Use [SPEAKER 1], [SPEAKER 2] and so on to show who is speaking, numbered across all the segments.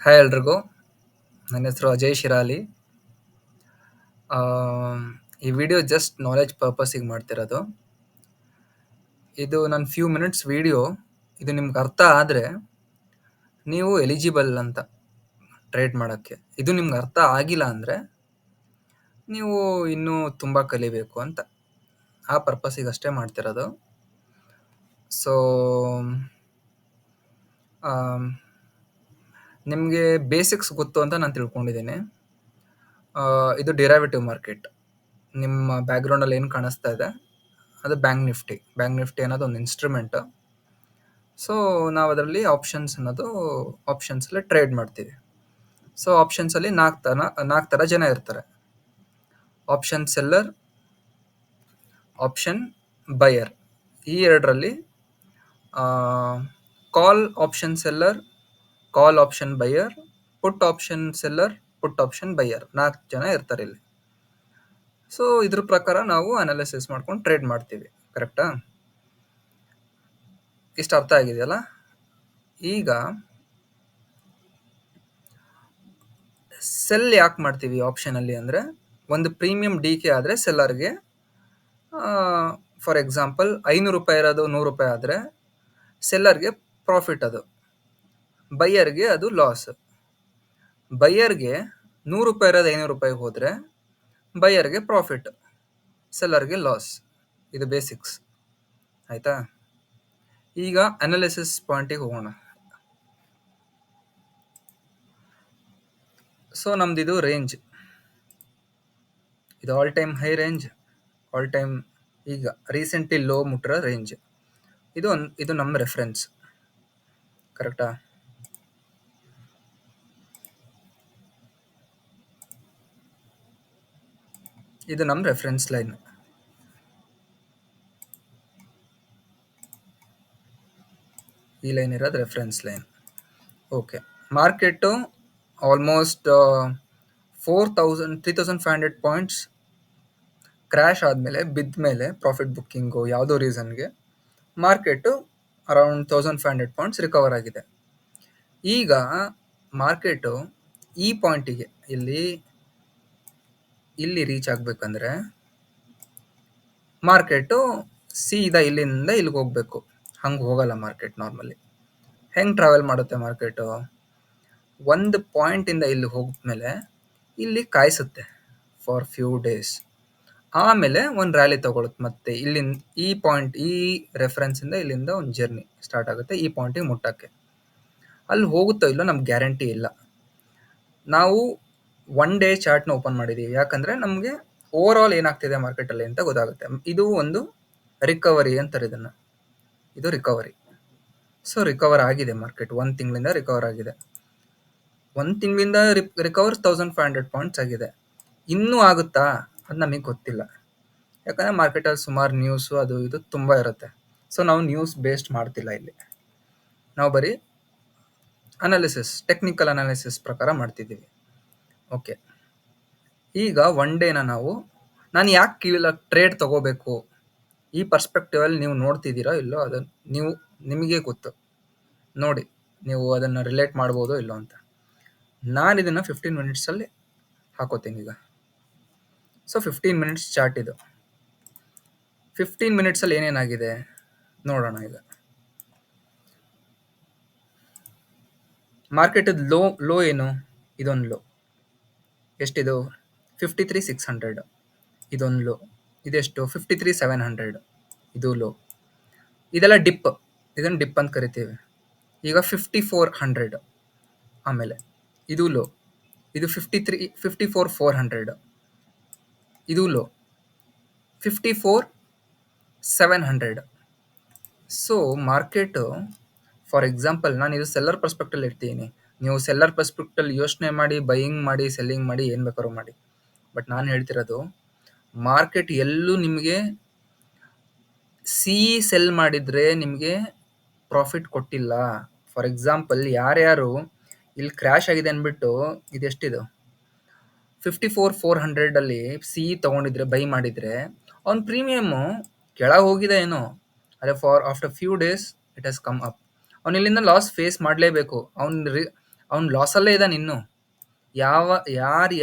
[SPEAKER 1] Hi ಎಲ್ರಿಗೂ. ನನ್ನ ಹೆಸರು ಅಜಯ್ ಶಿರಾಲಿ. ಈ ವಿಡಿಯೋ ಜಸ್ಟ್ ನಾಲೆಡ್ಜ್ ಪರ್ಪಸ್ಸಿಗೆ ಮಾಡ್ತಿರೋದು. ಇದು ನನ್ನ ಫ್ಯೂ ಮಿನಿಟ್ಸ್ ವಿಡಿಯೋ. ಇದು ನಿಮ್ಗೆ ಅರ್ಥ ಆದರೆ ನೀವು ಎಲಿಜಿಬಲ್ ಅಂತ ಟ್ರೇಡ್ ಮಾಡೋಕ್ಕೆ. ಇದು ನಿಮ್ಗೆ ಅರ್ಥ ಆಗಿಲ್ಲ ಅಂದರೆ ನೀವು ಇನ್ನೂ ತುಂಬ ಕಲಿಬೇಕು ಅಂತ. ಆ ಪರ್ಪಸ್ಸಿಗೆ ಅಷ್ಟೇ ಮಾಡ್ತಿರೋದು. ಸೊ ನಿಮಗೆ ಬೇಸಿಕ್ಸ್ ಗೊತ್ತು ಅಂತ ನಾನು ತಿಳ್ಕೊಂಡಿದ್ದೀನಿ. ಇದು ಡಿರೈವೇಟಿವ್ ಮಾರ್ಕೆಟ್. ನಿಮ್ಮ ಬ್ಯಾಕ್ಗ್ರೌಂಡಲ್ಲಿ ಏನು ಕಾಣಿಸ್ತಾ ಇದೆ ಅದು ಬ್ಯಾಂಕ್ ನಿಫ್ಟಿ. ಬ್ಯಾಂಕ್ ನಿಫ್ಟಿ ಅನ್ನೋದು ಒಂದು ಇನ್ಸ್ಟ್ರೂಮೆಂಟ್. ಸೊ ನಾವು ಅದರಲ್ಲಿ ಆಪ್ಷನ್ಸಲ್ಲಿ ಟ್ರೇಡ್ ಮಾಡ್ತೀವಿ. ಸೊ ಆಪ್ಷನ್ಸಲ್ಲಿ ನಾಲ್ಕು ಥರ ಜನ ಇರ್ತಾರೆ. Option seller, option buyer. ಈ ಎರಡರಲ್ಲಿ call option seller, call option buyer, put option seller, put option buyer. 4 ಜನ ಇರ್ತಾರೆ ಇಲ್ಲಿ. ಸೊ ಇದ್ರ ಪ್ರಕಾರ ನಾವು ಅನಾಲಿಸಿಸ್ ಮಾಡ್ಕೊಂಡು ಟ್ರೇಡ್ ಮಾಡ್ತೀವಿ. ಕರೆಕ್ಟಾ? ಇಷ್ಟು ಅರ್ಥ ಆಗಿದೆಯಲ್ಲ? ಈಗ ಸೆಲ್ ಯಾಕೆ ಮಾಡ್ತೀವಿ ಆಪ್ಷನಲ್ಲಿ ಅಂದರೆ, ಒಂದು ಪ್ರೀಮಿಯಂ ಡಿ ಕೆ ಆದರೆ ಸೆಲ್ಲರ್ಗೆ ಫಾರ್ ಎಕ್ಸಾಂಪಲ್ 500 ರೂಪಾಯಿ ಇರೋದು 100 ರೂಪಾಯಿ ಆದರೆ ಸೆಲ್ಲರ್ಗೆ ಪ್ರಾಫಿಟ್, ಅದು ಬೈಯರ್ಗೆ ಅದು ಲಾಸ್. ಬೈಯರ್ಗೆ 100 ರೂಪಾಯಿ ಇರೋದು 500 ರೂಪಾಯಿ ಹೋದರೆ ಬೈಯರ್ಗೆ ಪ್ರಾಫಿಟ್, ಸೆಲ್ಲರ್ಗೆ ಲಾಸ್. ಇದು ಬೇಸಿಕ್ಸ್. ಆಯಿತಾ? ಈಗ ಅನಾಲಿಸಿಸ್ ಪಾಯಿಂಟಿಗೆ ಹೋಗೋಣ. ಸೊ ನಮ್ದಿದು ರೇಂಜ್, ಇದು all time high range, all time ಈಗ ರೀಸೆಂಟ್ಲಿ ಲೋ ಮುಟ್ಟಿರೋ ರೇಂಜ್. ಇದು ನಮ್ಮ ರೆಫರೆನ್ಸ್. ಕರೆಕ್ಟಾ? ಇದು ನಮ್ಮ ರೆಫರೆನ್ಸ್ ಲೈನ್. ಈ ಲೈನ್ ಇರೋದು reference line. Okay. Market almost 3500 points crash ಆದಮೇಲೆ, ಬಿದ್ದ ಮೇಲೆ, ಪ್ರಾಫಿಟ್ ಬುಕ್ಕಿಂಗು ಯಾವುದೋ ರೀಸನ್ಗೆ ಮಾರ್ಕೆಟು ಅರೌಂಡ್ 1500 ಪಾಯಿಂಟ್ಸ್ ರಿಕವರ್ ಆಗಿದೆ. ಈಗ ಮಾರ್ಕೆಟು ಈ ಪಾಯಿಂಟಿಗೆ ಇಲ್ಲಿ ರೀಚ್ ಆಗಬೇಕಂದ್ರೆ ಮಾರ್ಕೆಟು ಸೀದಾ ಇಲ್ಲಿಂದ ಇಲ್ಲಿಗೆ ಹೋಗಬೇಕು. ಹಂಗೆ ಹೋಗಲ್ಲ ಮಾರ್ಕೆಟ್ ನಾರ್ಮಲಿ. ಹೆಂಗೆ ಟ್ರಾವೆಲ್ ಮಾಡುತ್ತೆ ಮಾರ್ಕೆಟು? ಒಂದು ಪಾಯಿಂಟಿಂದ ಇಲ್ಲಿ ಹೋಗ್ಮೇಲೆ ಇಲ್ಲಿ ಕಾಯಿಸುತ್ತೆ ಫಾರ್ ಫ್ಯೂ ಡೇಸ್. ಆಮೇಲೆ ಒಂದು ರ್ಯಾಲಿ ತೊಗೊಳುತ್ತೆ. ಮತ್ತೆ ಇಲ್ಲಿಂದ ಈ ಪಾಯಿಂಟ್, ಈ ರೆಫರೆನ್ಸಿಂದ ಇಲ್ಲಿಂದ ಒಂದು ಜರ್ನಿ ಸ್ಟಾರ್ಟ್ ಆಗುತ್ತೆ ಈ ಪಾಯಿಂಟಿಗೆ ಮುಟ್ಟೋಕ್ಕೆ. ಅಲ್ಲಿ ಹೋಗುತ್ತೋ ಇಲ್ಲೋ ನಮ್ಗೆ ಗ್ಯಾರಂಟಿ ಇಲ್ಲ. ನಾವು 1 ಡೇ ಚಾರ್ಟ್ನ ಓಪನ್ ಮಾಡಿದ್ದೀವಿ, ಯಾಕಂದರೆ ನಮಗೆ ಓವರ್ ಆಲ್ ಏನಾಗ್ತಿದೆ ಮಾರ್ಕೆಟಲ್ಲಿ ಅಂತ ಗೊತ್ತಾಗುತ್ತೆ. ಇದು ಒಂದು ರಿಕವರಿ ಅಂತಾರೆ ಇದನ್ನು. ಇದು ರಿಕವರಿ. ಸೊ ರಿಕವರ್ ಆಗಿದೆ ಮಾರ್ಕೆಟ್. 1 ತಿಂಗಳಿಂದ ರಿಕವರ್ ಆಗಿದೆ. 1 ತಿಂಗಳಿಂದ ರಿಕವರ್ 1500 ಪಾಯಿಂಟ್ಸ್ ಆಗಿದೆ. ಇನ್ನೂ ಆಗುತ್ತಾ ಅದು ನಮಗೆ ಗೊತ್ತಿಲ್ಲ, ಯಾಕಂದರೆ ಮಾರ್ಕೆಟಲ್ಲಿ ಸುಮಾರು ನ್ಯೂಸು ಅದು ಇದು ತುಂಬ ಇರುತ್ತೆ. ಸೊ ನಾವು ನ್ಯೂಸ್ ಬೇಸ್ಡ್ ಮಾಡ್ತಿಲ್ಲ ಇಲ್ಲಿ. ನಾವು ಬರೀ ಅನಾಲಿಸಿಸ್, ಟೆಕ್ನಿಕಲ್ ಅನಾಲಿಸಿಸ್ ಪ್ರಕಾರ ಮಾಡ್ತಿದ್ದೀವಿ. ಓಕೆ. ಈಗ 1 ಡೇನ ನಾನು ಯಾಕೆ ಟ್ರೇಡ್ ತೊಗೋಬೇಕು, ಈ ಪರ್ಸ್ಪೆಕ್ಟಿವಲ್ಲಿ ನೀವು ನೋಡ್ತಿದ್ದೀರಾ ಇಲ್ಲೋ ಅದನ್ನು ನಿಮಗೆ ಗೊತ್ತು. ನೋಡಿ, ನೀವು ಅದನ್ನು ರಿಲೇಟ್ ಮಾಡ್ಬೋದೋ ಇಲ್ಲೋ ಅಂತ. ನಾನು ಇದನ್ನು 15 ಮಿನಿಟ್ಸಲ್ಲಿ ಹಾಕೋತೀನಿ ಈಗ. ಸೊ 15 ಮಿನಿಟ್ಸ್ ಚಾರ್ಟ್ ಇದು. 15 ಮಿನಿಟ್ಸಲ್ಲಿ ಏನೇನಾಗಿದೆ ನೋಡೋಣ. ಈಗ ಮಾರ್ಕೆಟದ ಲೋ ಏನು? ಇದೊಂದು ಲೋ. ಎಷ್ಟಿದು? 53,600. ಇದೊಂದು ಲೋ. ಇದೆಷ್ಟು? 53,700. ಇದು ಲೋ. ಇದೆಲ್ಲ ಡಿಪ್. ಇದನ್ನು ಡಿಪ್ ಅಂತ ಕರಿತೀವಿ. ಈಗ 5400. ಆಮೇಲೆ ಇದು ಲೋ. ಇದು 54,400. ಇದು low. 54,700. So market for example, ನಾನು ಇದು ಸೆಲ್ಲರ್ ಪರ್ಸ್ಪೆಕ್ಟಲ್ಲಿ ಇರ್ತೀನಿ. ನೀವು ಸೆಲ್ಲರ್ ಪರ್ಸ್ಪೆಕ್ಟಲ್ಲಿ ಯೋಚನೆ ಮಾಡಿ, ಬೈಯಿಂಗ್ ಮಾಡಿ, ಸೆಲ್ಲಿಂಗ್ ಮಾಡಿ, ಏನು ಬೇಕಾದ್ರೂ ಮಾಡಿ. ಬಟ್ ನಾನು ಹೇಳ್ತಿರೋದು, ಮಾರ್ಕೆಟ್ ಎಲ್ಲೂ ನಿಮಗೆ ಸೆಲ್ ಮಾಡಿದರೆ ನಿಮಗೆ ಪ್ರಾಫಿಟ್ ಕೊಟ್ಟಿಲ್ಲ. ಫಾರ್ ಎಕ್ಸಾಂಪಲ್, ಯಾರ್ಯಾರು ಇಲ್ಲಿ ಕ್ರ್ಯಾಶ್ ಆಗಿದೆ ಅಂದ್ಬಿಟ್ಟು, ಇದೆಷ್ಟಿದು 54,400 ತೊಗೊಂಡಿದ್ರೆ, ಬೈ ಮಾಡಿದರೆ, ಅವ್ನ ಪ್ರೀಮಿಯಮ್ಮು ಕೆಳಗೆ ಹೋಗಿದೆ ಏನೋ, ಅದೇ after few days it has come up. ಅವ್ನು ಇಲ್ಲಿಂದ ಲಾಸ್ ಫೇಸ್ ಮಾಡಲೇಬೇಕು. ಅವ್ನು ಲಾಸಲ್ಲೇ ಇದ್ದಾನೆ ಇನ್ನು. ಯಾವ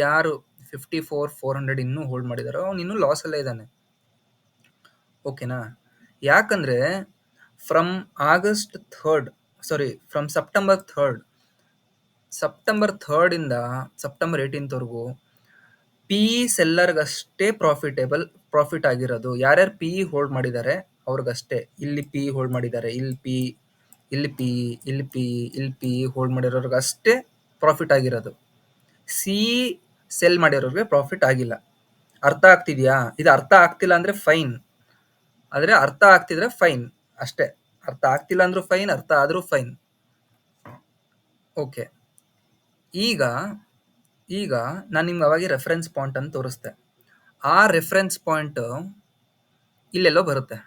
[SPEAKER 1] ಯಾರು 54,400 ಇನ್ನೂ ಹೋಲ್ಡ್ ಮಾಡಿದಾರೋ ಅವ್ನು ಇನ್ನೂ ಲಾಸಲ್ಲೇ ಇದ್ದಾನೆ. ಓಕೆನಾ? ಯಾಕಂದ್ರೆ from August 3rd, sorry, from September 3rd ಇಂದ ಸೆಪ್ಟೆಂಬರ್ 18th ವರೆಗೂ ಪಿ ಸೆಲ್ಲರ್ಗಷ್ಟೇ ಪ್ರಾಫಿಟ್ ಆಗಿರೋದು. ಯಾರ್ಯಾರು ಪಿ ಹೋಲ್ಡ್ ಮಾಡಿದ್ದಾರೆ ಅವ್ರಿಗಷ್ಟೇ. ಇಲ್ಲಿ ಪಿ ಹೋಲ್ಡ್ ಮಾಡಿದ್ದಾರೆ, ಇಲ್ಲಿ ಪಿ ಹೋಲ್ಡ್ ಮಾಡಿರೋರ್ಗಷ್ಟೇ ಪ್ರಾಫಿಟ್ ಆಗಿರೋದು. ಸಿ ಸೆಲ್ ಮಾಡಿರೋರಿಗೆ ಪ್ರಾಫಿಟ್ ಆಗಿಲ್ಲ. ಅರ್ಥ ಆಗ್ತಿದ್ಯಾ? ಇದು ಅರ್ಥ ಆಗ್ತಿಲ್ಲ ಅಂದ್ರೆ ಫೈನ್, ಆದ್ರೆ ಅರ್ಥ ಆಗ್ತಿದ್ರೆ ಫೈನ್ ಅಷ್ಟೇ. ಅರ್ಥ ಆಗ್ತಿಲ್ಲ ಅಂದ್ರೂ ಫೈನ್, ಅರ್ಥ ಆದ್ರೂ ಫೈನ್. ಓಕೆ, ಈಗ ನಾನು ನಿಮ್ಗೆ ಅವಾಗ ರೆಫರೆನ್ಸ್ ಪಾಯಿಂಟ್ ಅಂತ ತೋರಿಸ್ದೆ. ಆ ರೆಫರೆನ್ಸ್ ಪಾಯಿಂಟ್ ಇಲ್ಲೆಲ್ಲೋ ಬರುತ್ತೆ.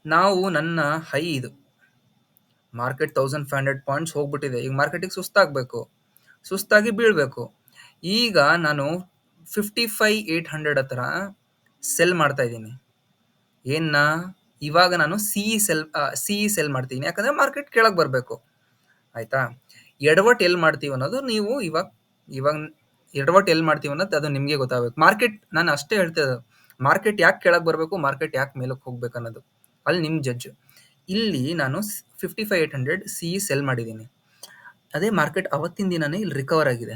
[SPEAKER 1] ನಾವು ನನ್ನ ಹೈ ಇದು ಮಾರ್ಕೆಟ್ 1500 ಪಾಯಿಂಟ್ಸ್ ಹೋಗ್ಬಿಟ್ಟಿದೆ. ಈಗ ಮಾರ್ಕೆಟಿಗೆ ಸುಸ್ತಾಗಿ ಬೀಳ್ಬೇಕು. ಈಗ ನಾನು 55,800 ಹತ್ರ ಸೆಲ್ ಮಾಡ್ತಾ ಇದ್ದೀನಿ. ಇವಾಗ ನಾನು ಸಿ ಸೆಲ್ ಮಾಡ್ತೀನಿ, ಯಾಕಂದ್ರೆ ಮಾರ್ಕೆಟ್ ಕೆಳಗೆ ಬರಬೇಕು. ಆಯ್ತಾ? ಎಡವಟ್ ಎಲ್ಲಿ ಮಾಡ್ತೀವಿ ಅನ್ನೋದು ನೀವು ಇವಾಗ ಎಡವಟ್ ಎಲ್ಲಿ ಮಾಡ್ತೀವಿ ಅನ್ನೋದು ಅದು ನಿಮಗೆ ಗೊತ್ತಾಗಬೇಕು. ನಾನು ಅಷ್ಟೇ ಹೇಳ್ತಿರೋದು, ಮಾರ್ಕೆಟ್ ಯಾಕೆ ಕೆಳಗೆ ಬರಬೇಕು, ಮಾರ್ಕೆಟ್ ಯಾಕೆ ಮೇಲಕ್ಕೆ ಹೋಗ್ಬೇಕು ಅನ್ನೋದು ಅಲ್ಲಿ ನಿಮ್ಮ ಜಡ್ಜ್. ಇಲ್ಲಿ ನಾನು 55,800 ಸಿ ಸೆಲ್ ಮಾಡಿದ್ದೀನಿ. ಅದೇ ಮಾರ್ಕೆಟ್ ಅವತ್ತಿನ ದಿನನೇ ಇಲ್ಲಿ ರಿಕವರ್ ಆಗಿದೆ.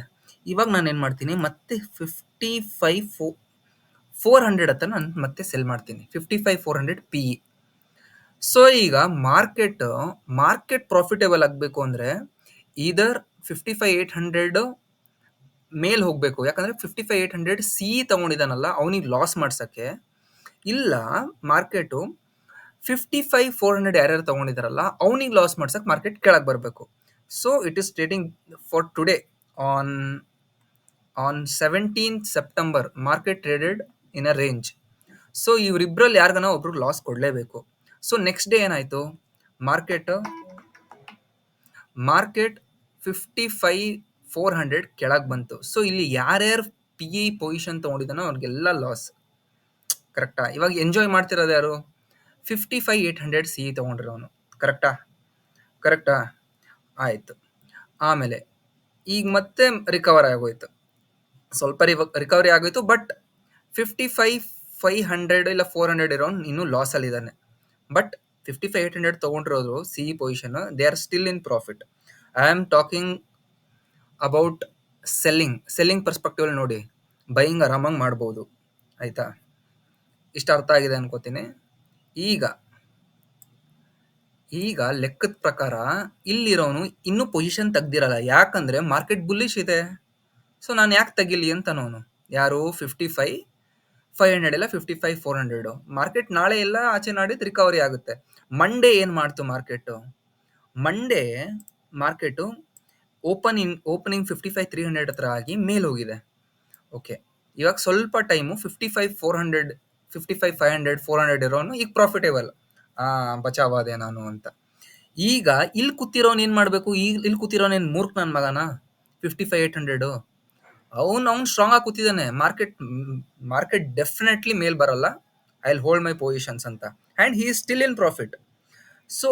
[SPEAKER 1] ಇವಾಗ ನಾನು ಏನು ಮಾಡ್ತೀನಿ, ಮತ್ತೆ 55,400 ಹತ್ರ ನಾನು ಮತ್ತೆ ಸೆಲ್ ಮಾಡ್ತೀನಿ. 55,400 ಪಿ. ಸೊ ಈಗ ಮಾರ್ಕೆಟ್ ಪ್ರಾಫಿಟೇಬಲ್ ಆಗಬೇಕು ಅಂದರೆ ಇದರ್ 55,800 ಮೇಲ್ ಹೋಗಬೇಕು. ಯಾಕಂದ್ರೆ 55,800 ಸಿ ತಗೊಂಡಿದ್ದಾನಲ್ಲ ಅವನಿಗೆ ಲಾಸ್ ಮಾಡ್ಸಕ್ಕೆ, ಇಲ್ಲ ಮಾರ್ಕೆಟು 55,400 ಯಾರ್ಯಾರು ತಗೊಂಡಿದ್ದಾರಲ್ಲ ಅವನಿಗೆ ಲಾಸ್ ಮಾಡ್ಸಕ್ಕೆ ಮಾರ್ಕೆಟ್ ಕೆಳಗೆ ಬರಬೇಕು. So it is stating for today on 17th September market traded in a range. So ಇವರಿಬ್ಬರಲ್ಲಿ ಯಾರಿಗಾನ ಒಬ್ರು ಲಾಸ್ ಕೊಡಲೇಬೇಕು. ಸೊ ನೆಕ್ಸ್ಟ್ ಡೇ ಏನಾಯ್ತು, ಮಾರ್ಕೆಟ್ 55,400 ಕೆಳಗೆ ಬಂತು. ಸೊ ಇಲ್ಲಿ ಯಾರ್ಯಾರು ಪಿ ಇ ಪೊಸಿಷನ್ ತಗೊಂಡಿದ್ದಾನೋ ಅವ್ರಿಗೆಲ್ಲ ಲಾಸ್. ಕರೆಕ್ಟಾ? ಇವಾಗ ಎಂಜಾಯ್ ಮಾಡ್ತಿರೋದು ಯಾರು? 55,800 ಸಿ ತಗೊಂಡಿರೋನು. ಕರೆಕ್ಟಾ? ಆಯಿತು. ಆಮೇಲೆ ಈಗ ಮತ್ತೆ ರಿಕವರ್ ಆಗೋಯ್ತು, ಸ್ವಲ್ಪ ರಿಕವರಿ ಆಗೋಯ್ತು. ಬಟ್ 55,500 ಇಲ್ಲ 400 ಇರೋನು ಇನ್ನೂ ಲಾಸಲ್ಲಿದ್ದಾನೆ. ಬಟ್ 55,800 ತೊಗೊಂಡಿರೋದು C position, they are still in profit. I am talking about selling perspective ನೋಡಿ, ಬೈಯಿಂಗ್ ಆರಾಮಾಗಿ ಮಾಡ್ಬೋದು. ಆಯಿತಾ? ಇಷ್ಟ ಅರ್ಥ ಆಗಿದೆ ಅನ್ಕೋತೀನಿ. ಈಗ ಲೆಕ್ಕದ ಪ್ರಕಾರ ಇಲ್ಲಿರೋನು ಇನ್ನೂ ಪೊಸಿಷನ್ ತೆಗ್ದಿರಲ್ಲ, ಯಾಕಂದ್ರೆ ಮಾರ್ಕೆಟ್ ಬುಲ್ಲಿಶ್ ಇದೆ. ಸೊ ನಾನು ಯಾಕೆ ತೆಗಿಲಿ ಅಂತನೋನು. ಯಾರು? 55,500 ಇಲ್ಲ 55,400. ಮಾರ್ಕೆಟ್ ನಾಳೆ ಎಲ್ಲ ಆಚೆ ನಾಡಿದ್ದು ರಿಕವರಿ ಆಗುತ್ತೆ. ಮಂಡೇ ಏನು ಮಾಡ್ತು ಮಾರ್ಕೆಟು ಓಪನಿಂಗ್ 55,300 ಹತ್ರ ಆಗಿ ಮೇಲ್ ಹೋಗಿದೆ. ಓಕೆ, ಇವಾಗ ಸ್ವಲ್ಪ ಟೈಮು 55,400 55,500 400 ಇರೋನು ಈಗ ಪ್ರಾಫಿಟೇಬಲ್, ಬಚಾವಾದೆ ನಾನು ಅಂತ. ಈಗ ಇಲ್ಲಿ ಕೂತಿರೋನು ಏನು ಮಾಡಬೇಕು? ಇಲ್ಲಿ ಕೂತಿರೋನೇನು ಮೂರ್ಖ ನನ್ನ ಮಗನ? 55,800 ಅವ್ನು ಸ್ಟ್ರಾಂಗ್ ಆಗಿ ಕೂತಿದ್ದಾನೆ. ಮಾರ್ಕೆಟ್ ಡೆಫಿನೆಟ್ಲಿ ಮೇಲ್ ಬರಲ್ಲ, I will hold my positions ಅಂತ. And he is still in profit. So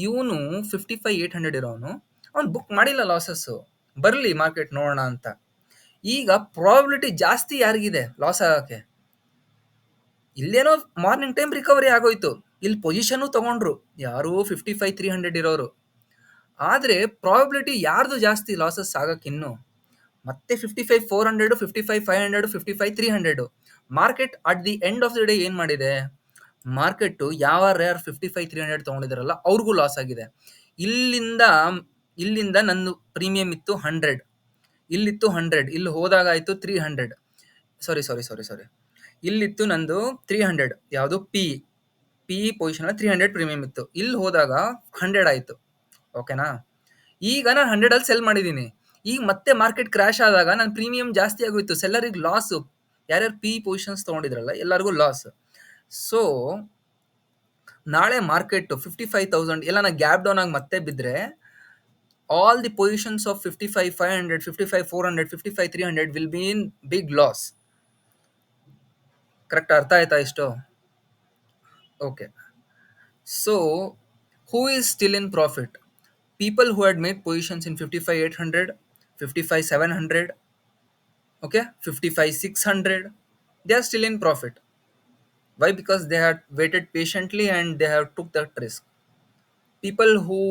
[SPEAKER 1] ಇವನು 55,800 ಇರೋನು ಅವ್ನು ಬುಕ್ ಮಾಡಿಲ್ಲ ಲಾಸಸ್ಸು. ಬರಲಿ ಮಾರ್ಕೆಟ್ ನೋಡೋಣ ಅಂತ. ಈಗ ಪ್ರಾಬಿಲಿಟಿ ಜಾಸ್ತಿ ಯಾರಿಗಿದೆ ಲಾಸ್ ಆಗೋಕ್ಕೆ? ಇಲ್ಲೇನೋ ಮಾರ್ನಿಂಗ್ ಟೈಮ್ ರಿಕವರಿ ಆಗೋಯ್ತು, ಇಲ್ಲಿ ಪೊಸಿಷನ್ನು ತಗೊಂಡ್ರು ಯಾರು? 55,300 ಇರೋರು. ಆದರೆ ಪ್ರಾಬಿಲಿಟಿ ಯಾರ್ದು ಜಾಸ್ತಿ ಲಾಸಸ್ ಆಗಕ್ಕಿನ್ನು? ಮತ್ತೆ 55,400 55,500 55,300. Market at the end of the day ಏನು ಮಾಡಿದೆ? ಮಾರ್ಕೆಟ್ ಯಾರು 55,300 ತೊಗೊಂಡಿದ್ದಾರಲ್ಲ ಅವ್ರಿಗೂ ಲಾಸ್ ಆಗಿದೆ. ಇಲ್ಲಿಂದ ನನ್ನ ಪ್ರೀಮಿಯಂ ಇತ್ತು 100, ಇಲ್ಲಿತ್ತು 100, ಇಲ್ಲಿ ಹೋದಾಗ ಆಯಿತು 300. ಸಾರಿ, ಇಲ್ಲಿತ್ತು ನಂದು 300. ಯಾವುದು? ಪಿ ಪೊಸಿಷನ್ 300 ಪ್ರೀಮಿಯಂ ಇತ್ತು, ಇಲ್ಲಿ ಹೋದಾಗ 100 ಆಯಿತು. ಓಕೆನಾ? ಈಗ ನಾನು 100 ಸೆಲ್ ಮಾಡಿದ್ದೀನಿ. ಈಗ ಮತ್ತೆ ಮಾರ್ಕೆಟ್ ಕ್ರ್ಯಾಶ್ ಆದಾಗ ನನ್ನ ಪ್ರೀಮಿಯಂ ಜಾಸ್ತಿ ಆಗೋಯ್ತು, ಸೆಲ್ಲರಿಗೆ ಲಾಸು. ಯಾರ್ಯಾರು ಪಿ ಪೊಸಿಷನ್ಸ್ ತೊಗೊಂಡಿದ್ರಲ್ಲ ಎಲ್ಲರಿಗೂ ಲಾಸ್. ಸೊ ನಾಳೆ ಮಾರ್ಕೆಟ್ 55,000 ಎಲ್ಲ ಗ್ಯಾಪ್ ಡೌನ್ ಆಗಿ ಮತ್ತೆ ಬಿದ್ದರೆ all the positions of 55,500 55,400 55,300 will be in big loss. Correct ಅರ್ಥ ಆಯ್ತಾ ಇಷ್ಟು? Okay, so who is still in profit? People who had made positions in 55,800 55 700, okay, 55 600, they are still in profit. Why? Because they had waited patiently and they have took that risk. People who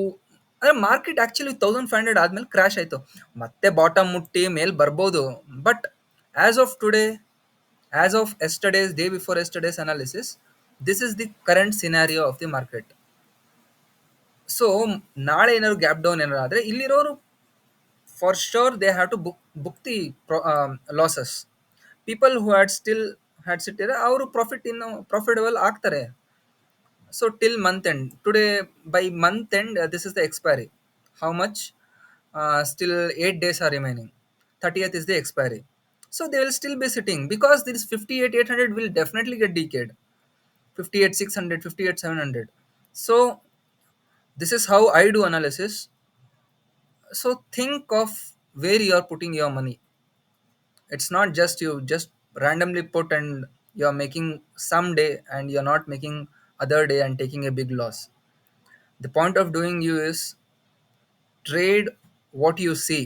[SPEAKER 1] market actually 1500 ಆದ್ಮೇಲೆ crash ಆಯ್ತು, ಮತ್ತೆ bottom ಮುಟ್ಟಿ ಮೇಲ್ ಬರ್ಬೋದು. But as of today, as of yesterday's, day before yesterday's analysis, this is the current scenario of the market. So ನಾಳೆ ಏನಾದ್ರು gap down ಏನಾದ್ರು ಆದ್ರೆ ಇಲ್ಲಿರೋರು for short they have to book the losses. People who had still had ಸಿಟ್ಟಿದ್ರೆ ಅವರು profit ಇನ್ನು profitable ಆಗ್ತಾರೆ. So till month end, today by month end, this is the expiry. How much? Still 8 days are remaining. 30th is the expiry. So they will still be sitting because this 58 800 will definitely get decayed. 58 600, 58 700. So this is how I do analysis. So think of where you are putting your money. It's not just you just randomly put and you're making some day and you're not making other day and taking a big loss. The point of doing you is trade what you see,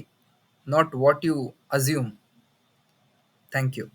[SPEAKER 1] not what you assume. Thank you.